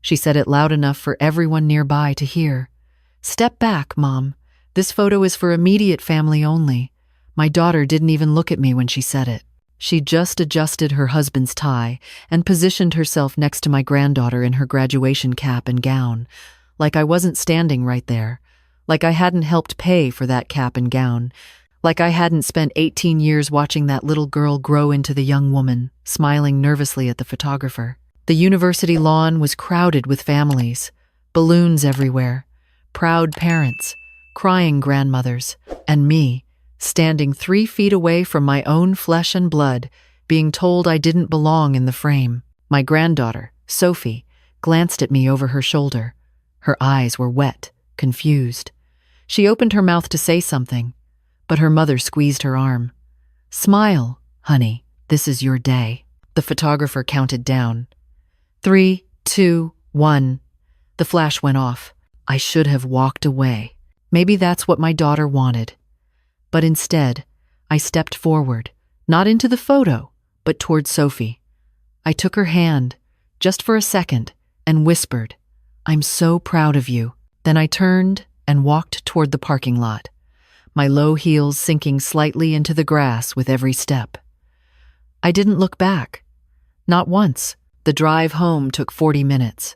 She said it loud enough for everyone nearby to hear. "Step back, Mom. This photo is for immediate family only." My daughter didn't even look at me when she said it. She just adjusted her husband's tie and positioned herself next to my granddaughter in her graduation cap and gown, like I wasn't standing right there, like I hadn't helped pay for that cap and gown, like I hadn't spent 18 years watching that little girl grow into the young woman, smiling nervously at the photographer. The university lawn was crowded with families, balloons everywhere, proud parents, crying grandmothers, and me, standing 3 feet away from my own flesh and blood, being told I didn't belong in the frame. My granddaughter, Sophie, glanced at me over her shoulder. Her eyes were wet, confused. She opened her mouth to say something, but her mother squeezed her arm. "Smile, honey, this is your day." The photographer counted down. 3, 2, 1. The flash went off. I should have walked away. Maybe that's what my daughter wanted. But instead, I stepped forward, not into the photo, but toward Sophie. I took her hand, just for a second, and whispered, "I'm so proud of you." Then I turned and walked toward the parking lot, my low heels sinking slightly into the grass with every step. I didn't look back. Not once. The drive home took 40 minutes.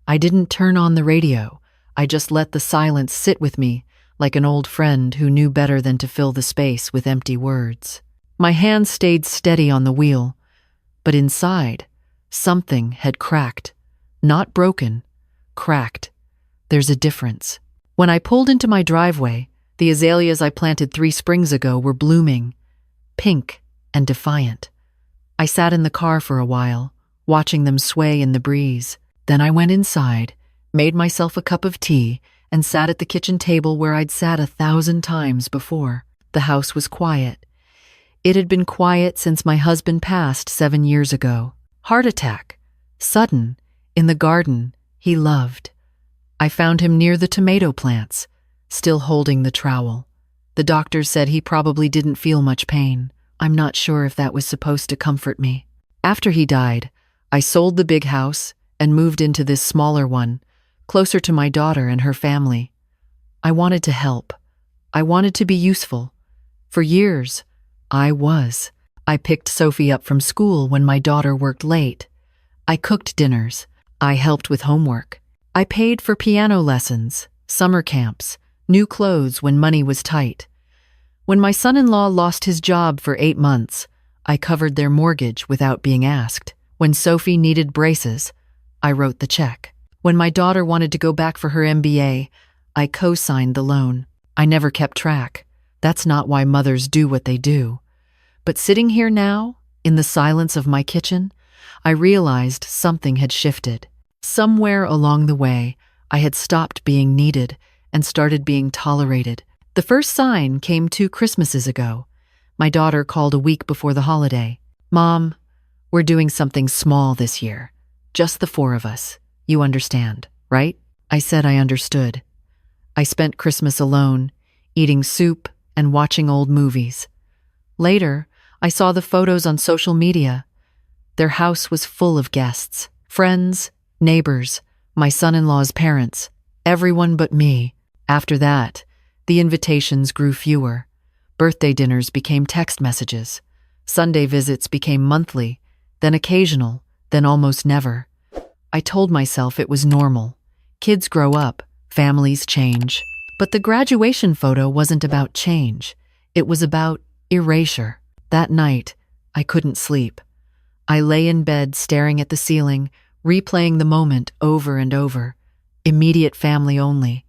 I didn't turn on the radio. I just let the silence sit with me, like an old friend who knew better than to fill the space with empty words. My hand stayed steady on the wheel, but inside, something had cracked. Not broken, cracked. There's a difference. When I pulled into my driveway, the azaleas I planted 3 springs ago were blooming, pink and defiant. I sat in the car for a while, watching them sway in the breeze. Then I went inside, made myself a cup of tea, and sat at the kitchen table where I'd sat 1,000 times before. The house was quiet. It had been quiet since my husband passed 7 years ago. Heart attack. Sudden. In the garden he loved. I found him near the tomato plants, still holding the trowel. The doctor said he probably didn't feel much pain. I'm not sure if that was supposed to comfort me. After he died, I sold the big house and moved into this smaller one, closer to my daughter and her family. I wanted to help. I wanted to be useful. For years, I was. I picked Sophie up from school when my daughter worked late. I cooked dinners. I helped with homework. I paid for piano lessons, summer camps, new clothes when money was tight. When my son-in-law lost his job for 8 months, I covered their mortgage without being asked. When Sophie needed braces, I wrote the check. When my daughter wanted to go back for her MBA, I co-signed the loan. I never kept track. That's not why mothers do what they do. But sitting here now, in the silence of my kitchen, I realized something had shifted. Somewhere along the way, I had stopped being needed and started being tolerated. The first sign came 2 Christmases ago. My daughter called a week before the holiday. "Mom, we're doing something small this year. Just the 4 of us. You understand, right?" I said I understood. I spent Christmas alone, eating soup and watching old movies. Later, I saw the photos on social media. Their house was full of guests, friends, neighbors, my son-in-law's parents, everyone but me. After that, the invitations grew fewer. Birthday dinners became text messages. Sunday visits became monthly, then occasional, then almost never. I told myself it was normal. Kids grow up, families change. But the graduation photo wasn't about change. It was about erasure. That night, I couldn't sleep. I lay in bed staring at the ceiling, replaying the moment over and over. Immediate family only.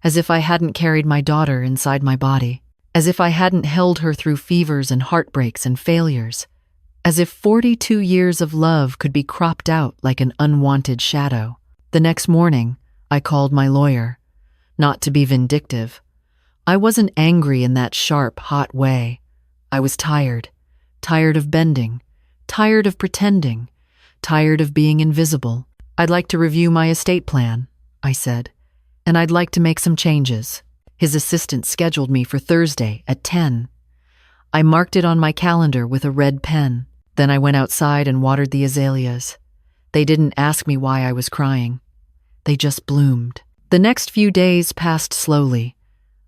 As if I hadn't carried my daughter inside my body. As if I hadn't held her through fevers and heartbreaks and failures. As if 42 years of love could be cropped out like an unwanted shadow. The next morning, I called my lawyer. Not to be vindictive. I wasn't angry in that sharp, hot way. I was tired. Tired of bending. Tired of pretending. Tired of being invisible. "I'd like to review my estate plan," I said. "And I'd like to make some changes." His assistant scheduled me for Thursday at 10. I marked it on my calendar with a red pen. Then I went outside and watered the azaleas. They didn't ask me why I was crying. They just bloomed. The next few days passed slowly.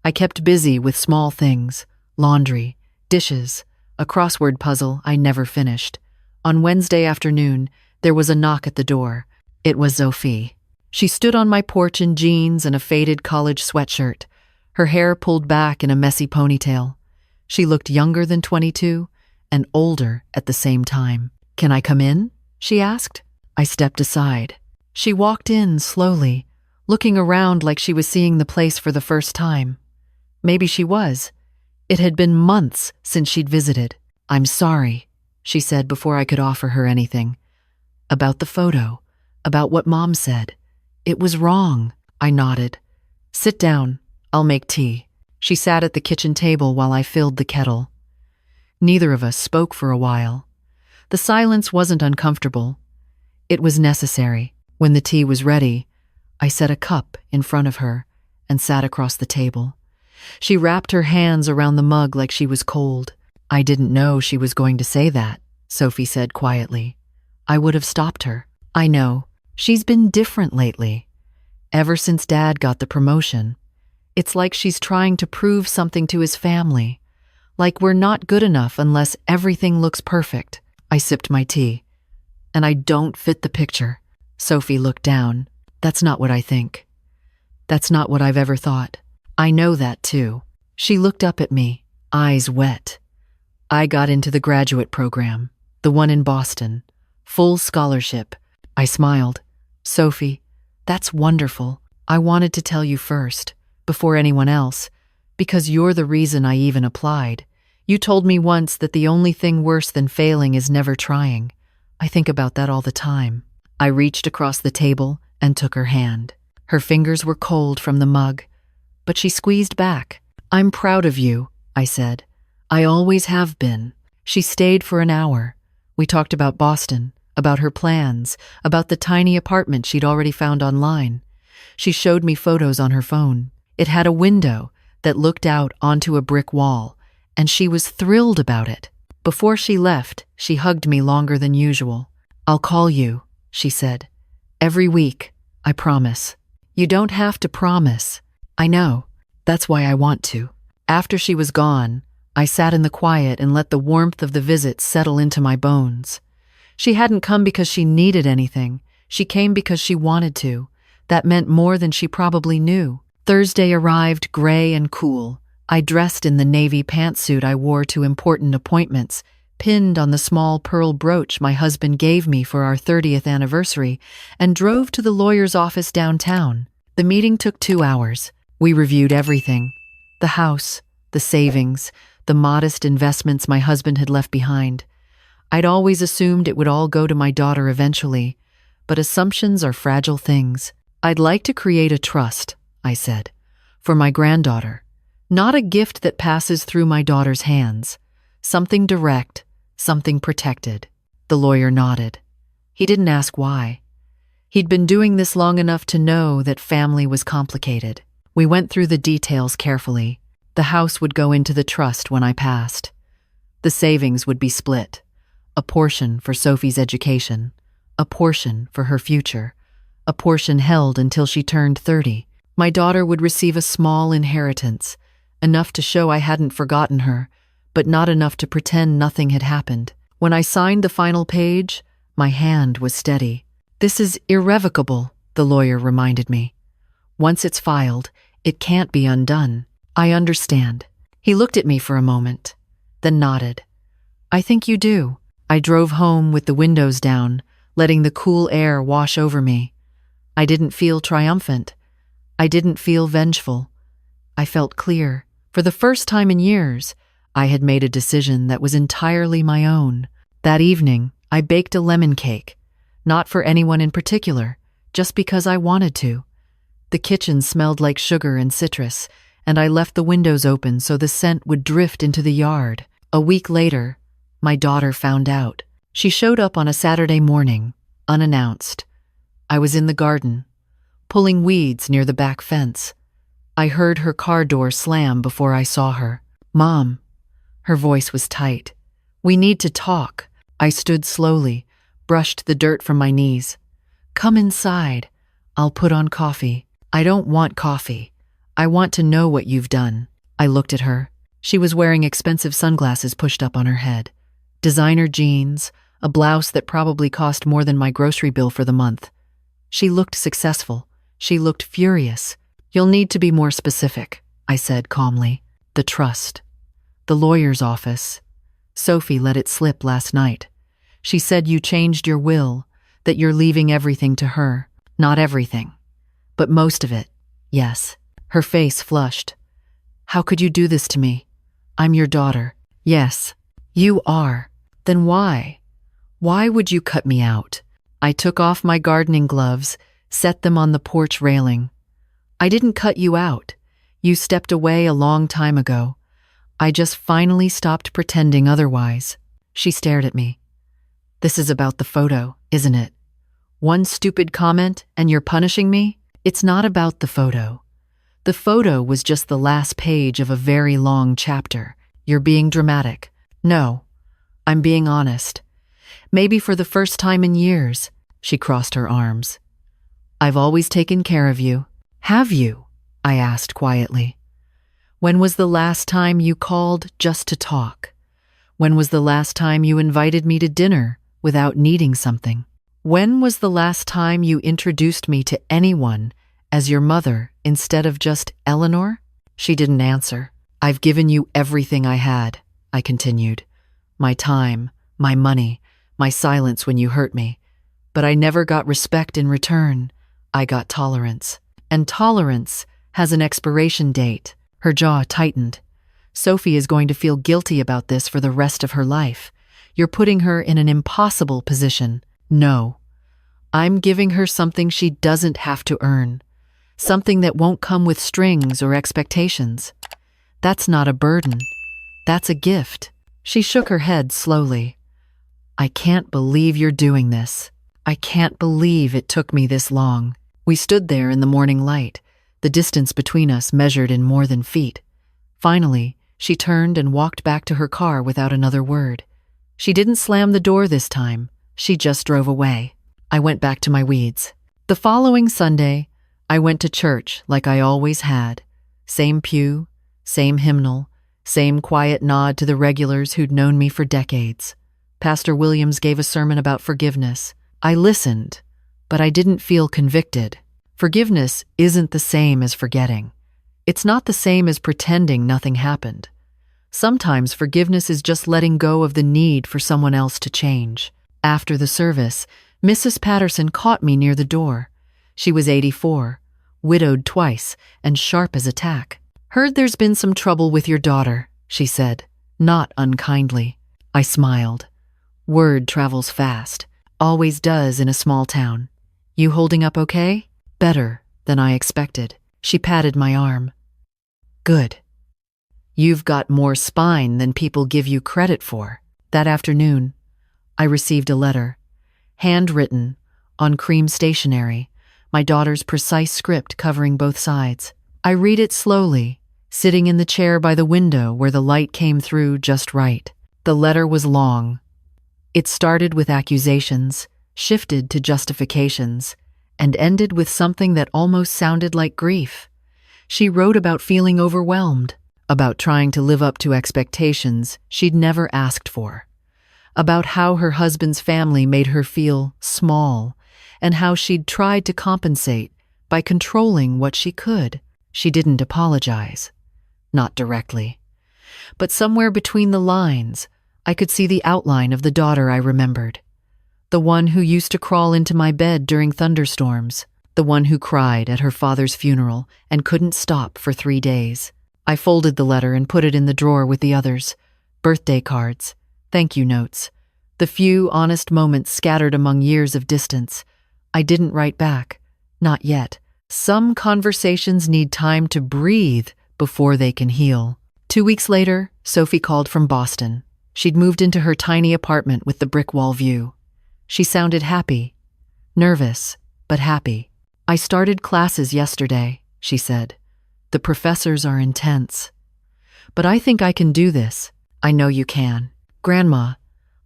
I kept busy with small things, laundry, dishes, a crossword puzzle I never finished. On Wednesday afternoon, there was a knock at the door. It was Sophie. She stood on my porch in jeans and a faded college sweatshirt, her hair pulled back in a messy ponytail. She looked younger than 22 and older at the same time. "Can I come in?" she asked. I stepped aside. She walked in slowly, looking around like she was seeing the place for the first time. Maybe she was. It had been months since she'd visited. "I'm sorry," she said before I could offer her anything. "About the photo, about what Mom said. It was wrong." I nodded. "Sit down. I'll make tea." She sat at the kitchen table while I filled the kettle. Neither of us spoke for a while. The silence wasn't uncomfortable. It was necessary. When the tea was ready, I set a cup in front of her and sat across the table. She wrapped her hands around the mug like she was cold. "I didn't know she was going to say that," Sophie said quietly. I would have stopped her. "I know. She's been different lately. Ever since Dad got the promotion. It's like she's trying to prove something to his family. Like we're not good enough unless everything looks perfect." I sipped my tea. "And I don't fit the picture." Sophie looked down. "That's not what I think. That's not what I've ever thought. I know that too." She looked up at me, eyes wet. "I got into the graduate program, the one in Boston. Full scholarship." I smiled. "Sophie, that's wonderful. I wanted to tell you first, before anyone else, because you're the reason I even applied. You told me once that the only thing worse than failing is never trying. I think about that all the time." I reached across the table and took her hand. Her fingers were cold from the mug, but she squeezed back. "I'm proud of you," I said. "I always have been." She stayed for an hour. We talked about Boston, about her plans, about the tiny apartment she'd already found online. She showed me photos on her phone. It had a window that looked out onto a brick wall, and she was thrilled about it. Before she left, she hugged me longer than usual. "I'll call you," she said. "Every week, I promise." "You don't have to promise." "I know. That's why I want to." After she was gone, I sat in the quiet and let the warmth of the visit settle into my bones. She hadn't come because she needed anything. She came because she wanted to. That meant more than she probably knew. Thursday arrived gray and cool. I dressed in the navy pantsuit I wore to important appointments, pinned on the small pearl brooch my husband gave me for our 30th anniversary, and drove to the lawyer's office downtown. The meeting took 2 hours. We reviewed everything: the house, the savings, the modest investments my husband had left behind. I'd always assumed it would all go to my daughter eventually, but assumptions are fragile things. "I'd like to create a trust," I said, "for my granddaughter. Not a gift that passes through my daughter's hands. Something direct, something protected." The lawyer nodded. He didn't ask why. He'd been doing this long enough to know that family was complicated. We went through the details carefully. The house would go into the trust when I passed. The savings would be split. A portion for Sophie's education, a portion for her future, a portion held until she turned 30. My daughter would receive a small inheritance, enough to show I hadn't forgotten her, but not enough to pretend nothing had happened. When I signed the final page, my hand was steady. "This is irrevocable," the lawyer reminded me. "Once it's filed, it can't be undone." "I understand." He looked at me for a moment, then nodded. "I think you do." I drove home with the windows down, letting the cool air wash over me. I didn't feel triumphant. I didn't feel vengeful. I felt clear. For the first time in years, I had made a decision that was entirely my own. That evening, I baked a lemon cake, not for anyone in particular, just because I wanted to. The kitchen smelled like sugar and citrus, and I left the windows open so the scent would drift into the yard. A week later, my daughter found out. She showed up on a Saturday morning, unannounced. I was in the garden, pulling weeds near the back fence. I heard her car door slam before I saw her. "Mom." Her voice was tight. "We need to talk." I stood slowly, brushed the dirt from my knees. Come inside. I'll put on coffee. I don't want coffee. I want to know what you've done. I looked at her. She was wearing expensive sunglasses pushed up on her head, designer jeans, a blouse that probably cost more than my grocery bill for the month. She looked successful. She looked furious. You'll need to be more specific, I said calmly. The trust. The lawyer's office. Sophie let it slip last night. She said you changed your will, that you're leaving everything to her. Not everything, but most of it, yes. Her face flushed. How could you do this to me? I'm your daughter. Yes, you are. Then why? Why would you cut me out? I took off my gardening gloves, set them on the porch railing. I didn't cut you out. You stepped away a long time ago. I just finally stopped pretending otherwise. She stared at me. This is about the photo, isn't it? One stupid comment and you're punishing me? It's not about the photo. The photo was just the last page of a very long chapter. You're being dramatic. No, I'm being honest. Maybe for the first time in years. She crossed her arms. I've always taken care of you. Have you? I asked quietly. When was the last time you called just to talk? When was the last time you invited me to dinner without needing something? When was the last time you introduced me to anyone as your mother instead of just Eleanor? She didn't answer. I've given you everything I had, I continued. My time, my money, my silence when you hurt me. But I never got respect in return. I got tolerance. And tolerance has an expiration date. Her jaw tightened. Sophie is going to feel guilty about this for the rest of her life. You're putting her in an impossible position. No. I'm giving her something she doesn't have to earn. Something that won't come with strings or expectations. That's not a burden. That's a gift. She shook her head slowly. I can't believe you're doing this. I can't believe it took me this long. We stood there in the morning light, the distance between us measured in more than feet. Finally, she turned and walked back to her car without another word. She didn't slam the door this time. She just drove away. I went back to my weeds. The following Sunday, I went to church like I always had. Same pew, same hymnal, same quiet nod to the regulars who'd known me for decades. Pastor Williams gave a sermon about forgiveness. I listened, but I didn't feel convicted. Forgiveness isn't the same as forgetting. It's not the same as pretending nothing happened. Sometimes forgiveness is just letting go of the need for someone else to change. After the service, Mrs. Patterson caught me near the door. She was 84, widowed twice, and sharp as a tack. Heard there's been some trouble with your daughter, she said, not unkindly. I smiled. Word travels fast. Always does in a small town. You holding up okay? Better than I expected. She patted my arm. Good. You've got more spine than people give you credit for. That afternoon, I received a letter. Handwritten, on cream stationery, my daughter's precise script covering both sides. I read it slowly, sitting in the chair by the window where the light came through just right. The letter was long. It started with accusations, shifted to justifications, and ended with something that almost sounded like grief. She wrote about feeling overwhelmed, about trying to live up to expectations she'd never asked for, about how her husband's family made her feel small, and how she'd tried to compensate by controlling what she could. She didn't apologize. Not directly. But somewhere between the lines, I could see the outline of the daughter I remembered. The one who used to crawl into my bed during thunderstorms. The one who cried at her father's funeral and couldn't stop for 3 days. I folded the letter and put it in the drawer with the others. Birthday cards, thank you notes, the few honest moments scattered among years of distance. I didn't write back. Not yet. Some conversations need time to breathe before they can heal. 2 weeks later, Sophie called from Boston. She'd moved into her tiny apartment with the brick wall view. She sounded happy. Nervous, but happy. I started classes yesterday, she said. The professors are intense. But I think I can do this. I know you can. Grandma,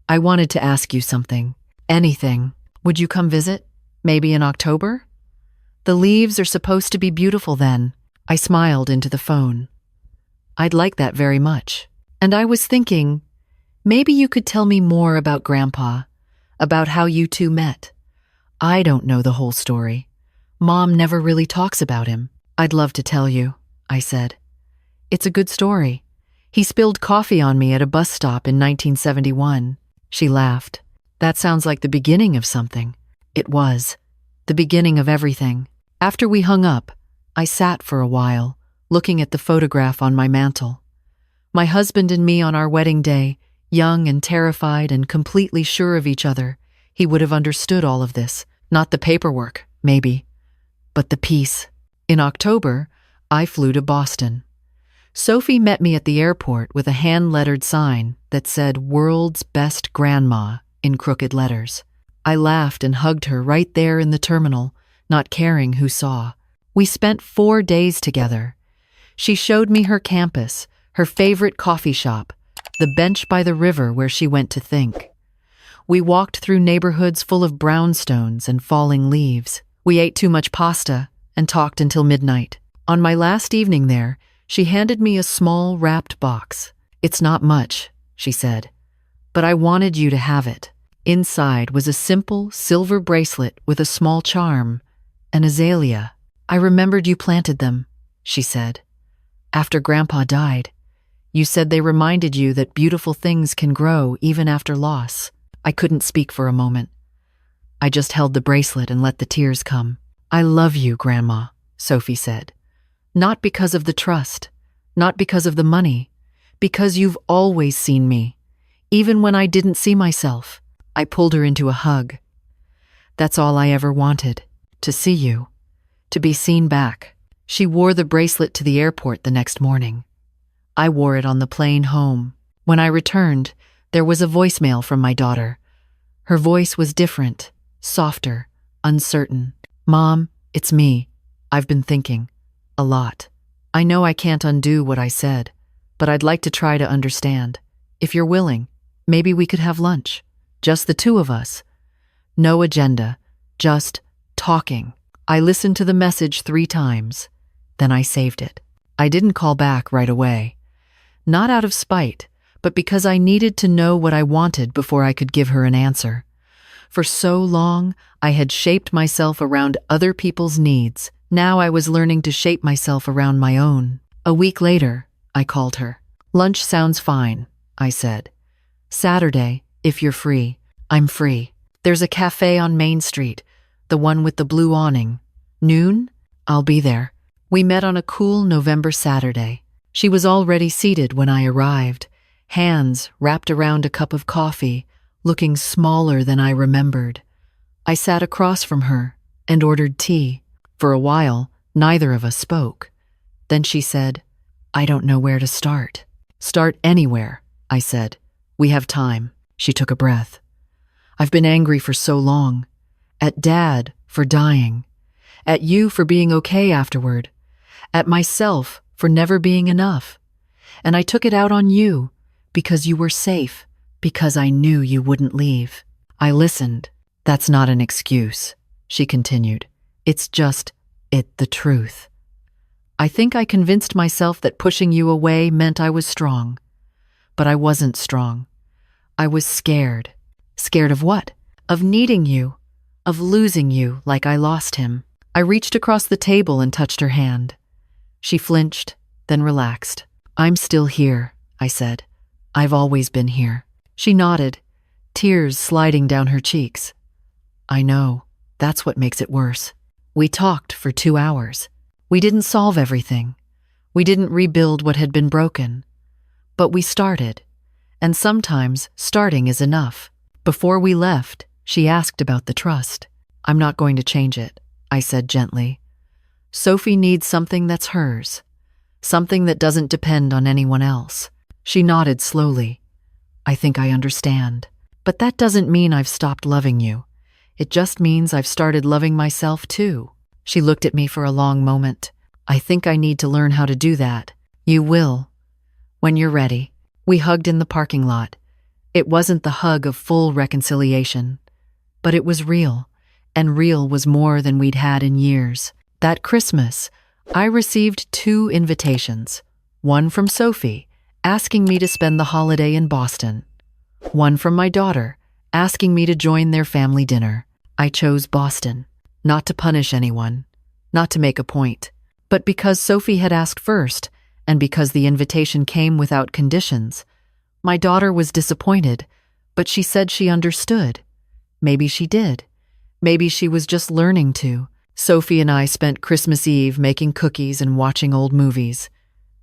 I wanted to ask you something. Anything. Would you come visit? Maybe in October? The leaves are supposed to be beautiful then. I smiled into the phone. I'd like that very much. And I was thinking, maybe you could tell me more about Grandpa, about how you two met. I don't know the whole story. Mom never really talks about him. I'd love to tell you, I said. It's a good story. He spilled coffee on me at a bus stop in 1971. She laughed. That sounds like the beginning of something. It was. The beginning of everything. After we hung up, I sat for a while, looking at the photograph on my mantel. My husband and me on our wedding day, young and terrified and completely sure of each other. He would have understood all of this. Not the paperwork, maybe, but the peace. In October, I flew to Boston. Sophie met me at the airport with a hand-lettered sign that said "World's Best Grandma" in crooked letters. I laughed and hugged her right there in the terminal, not caring who saw. We spent 4 days together. She showed me her campus, her favorite coffee shop, the bench by the river where she went to think. We walked through neighborhoods full of brownstones and falling leaves. We ate too much pasta and talked until midnight. On my last evening there, she handed me a small wrapped box. "It's not much," she said, "but I wanted you to have it." Inside was a simple silver bracelet with a small charm, an azalea. "I remembered you planted them," she said. "After Grandpa died. You said they reminded you that beautiful things can grow even after loss." I couldn't speak for a moment. I just held the bracelet and let the tears come. "I love you, Grandma," Sophie said. "Not because of the trust, not because of the money, because you've always seen me, even when I didn't see myself." I pulled her into a hug. "That's all I ever wanted, to see you, to be seen back." She wore the bracelet to the airport the next morning. I wore it on the plane home. When I returned, there was a voicemail from my daughter. Her voice was different, softer, uncertain. "Mom, it's me. I've been thinking. A lot. I know I can't undo what I said, but I'd like to try to understand. If you're willing, maybe we could have lunch. Just the two of us. No agenda, just talking." I listened to the message 3 times. Then I saved it. I didn't call back right away. Not out of spite, but because I needed to know what I wanted before I could give her an answer. For so long, I had shaped myself around other people's needs. Now I was learning to shape myself around my own. A week later, I called her. "Lunch sounds fine," I said. "Saturday, if you're free." "I'm free. There's a cafe on Main Street, the one with the blue awning. Noon? I'll be there." We met on a cool November Saturday. She was already seated when I arrived, hands wrapped around a cup of coffee, looking smaller than I remembered. I sat across from her and ordered tea. For a while, neither of us spoke. Then she said, "I don't know where to start." "Start anywhere," I said. "We have time." She took a breath. "I've been angry for so long. At Dad for dying. At you for being okay afterward. At myself for never being enough. And I took it out on you because you were safe, because I knew you wouldn't leave." I listened. "That's not an excuse," she continued. "It's just the truth. I think I convinced myself that pushing you away meant I was strong. But I wasn't strong. I was scared. Scared of what? Of needing you. Of losing you like I lost him." I reached across the table and touched her hand. She flinched, then relaxed. "I'm still here," I said. "I've always been here." She nodded, tears sliding down her cheeks. "I know. That's what makes it worse." We talked for 2 hours. We didn't solve everything. We didn't rebuild what had been broken. But we started. And sometimes starting is enough. Before we left, she asked about the trust. "I'm not going to change it," I said gently. "Sophie needs something that's hers. Something that doesn't depend on anyone else." She nodded slowly. "I think I understand. But that doesn't mean I've stopped loving you. It just means I've started loving myself too." She looked at me for a long moment. "I think I need to learn how to do that." "You will. When you're ready." We hugged in the parking lot. It wasn't the hug of full reconciliation, But it was real, and real was more than we'd had in years. That Christmas, I received 2 invitations. One from Sophie, asking me to spend the holiday in Boston. One from my daughter, asking me to join their family dinner. I chose Boston, not to punish anyone, not to make a point, but because Sophie had asked first, and because the invitation came without conditions. My daughter was disappointed, but she said she understood. Maybe she did. Maybe she was just learning to. Sophie and I spent Christmas Eve making cookies and watching old movies.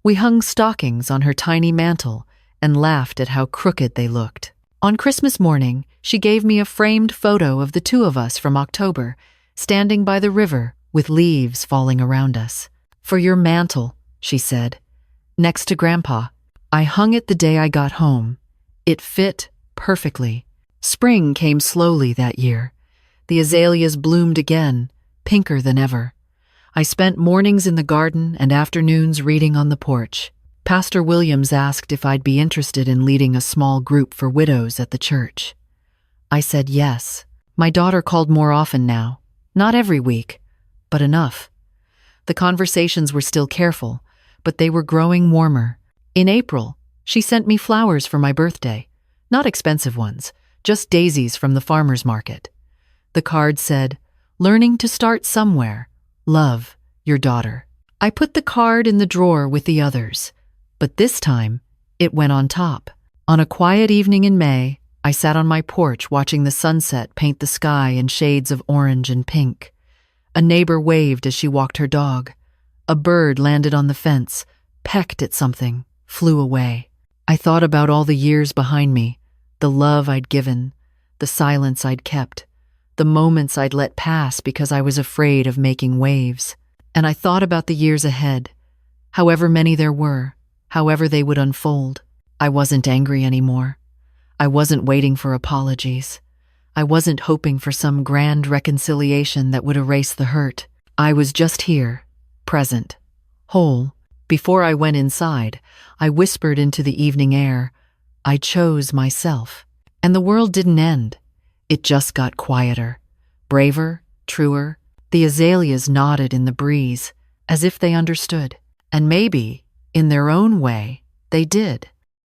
We hung stockings on her tiny mantle and laughed at how crooked they looked. On Christmas morning, she gave me a framed photo of the 2 of us from October, standing by the river with leaves falling around us. "For your mantle," she said, "next to Grandpa." I hung it the day I got home. It fit perfectly. Spring came slowly that year. The azaleas bloomed again, pinker than ever. I spent mornings in the garden and afternoons reading on the porch. Pastor Williams asked if I'd be interested in leading a small group for widows at the church. I said yes. My daughter called more often now. Not every week, but enough. The conversations were still careful, but they were growing warmer. In April, she sent me flowers for my birthday. Not expensive ones, just daisies from the farmer's market. The card said, "Learning to start somewhere. Love, your daughter." I put the card in the drawer with the others, but this time, it went on top. On a quiet evening in May, I sat on my porch watching the sunset paint the sky in shades of orange and pink. A neighbor waved as she walked her dog. A bird landed on the fence, pecked at something, flew away. I thought about all the years behind me, the love I'd given, the silence I'd kept, the moments I'd let pass because I was afraid of making waves. And I thought about the years ahead, however many there were, however they would unfold. I wasn't angry anymore. I wasn't waiting for apologies. I wasn't hoping for some grand reconciliation that would erase the hurt. I was just here, present, whole. Before I went inside, I whispered into the evening air, I chose myself. And the world didn't end. It just got quieter, braver, truer. The azaleas nodded in the breeze, as if they understood. And maybe, in their own way, they did.